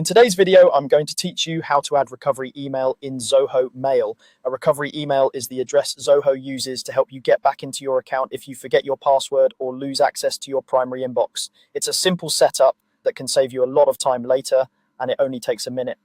In today's video, I'm going to teach you how to add recovery email in Zoho Mail. A recovery email is the address Zoho uses to help you get back into your account if you forget your password or lose access to your primary inbox. It's a simple setup that can save you a lot of time later, and it only takes a minute.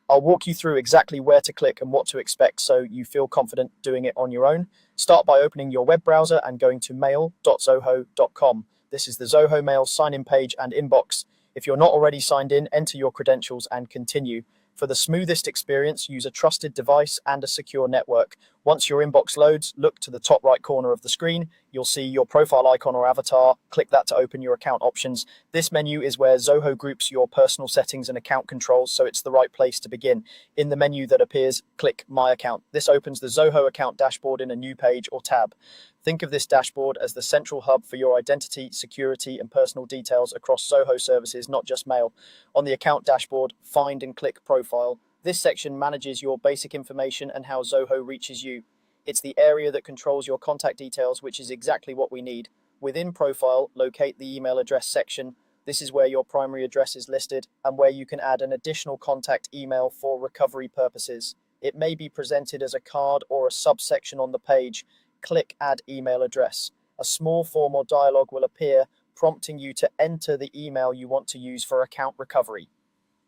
I'll walk you through exactly where to click and what to expect so you feel confident doing it on your own. Start by opening your web browser and going to mail.zoho.com. This is the Zoho Mail sign-in page and inbox. If you're not already signed in, enter your credentials and continue. For the smoothest experience, use a trusted device and a secure network. Once your inbox loads, look to the top right corner of the screen. You'll see your profile icon or avatar. Click that to open your account options. This menu is where Zoho groups your personal settings and account controls, so it's the right place to begin. In the menu that appears, click My Account. This opens the Zoho account dashboard in a new page or tab. Think of this dashboard as the central hub for your identity, security, and personal details across Zoho services, not just mail. On the account dashboard, find and click Profile. This section manages your basic information and how Zoho reaches you. It's the area that controls your contact details, which is exactly what we need. Within Profile, locate the email address section. This is where your primary address is listed and where you can add an additional contact email for recovery purposes. It may be presented as a card or a subsection on the page. Click Add Email Address. A small form or dialog will appear, prompting you to enter the email you want to use for account recovery.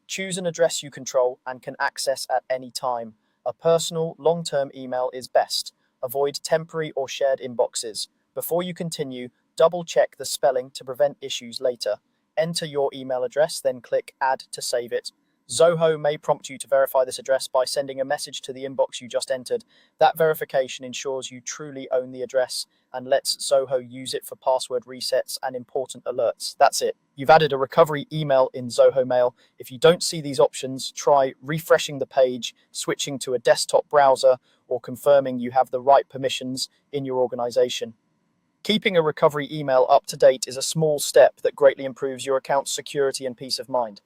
Choose an address you control and can access at any time. A personal, long-term email is best. Avoid temporary or shared inboxes. Before you continue, double-check the spelling to prevent issues later. Enter your email address, then click Add to save it. Zoho may prompt you to verify this address by sending a message to the inbox you just entered. That verification ensures you truly own the address and lets Zoho use it for password resets and important alerts. That's it. You've added a recovery email in Zoho Mail. If you don't see these options, try refreshing the page, switching to a desktop browser, or confirming you have the right permissions in your organization. Keeping a recovery email up to date is a small step that greatly improves your account's security and peace of mind.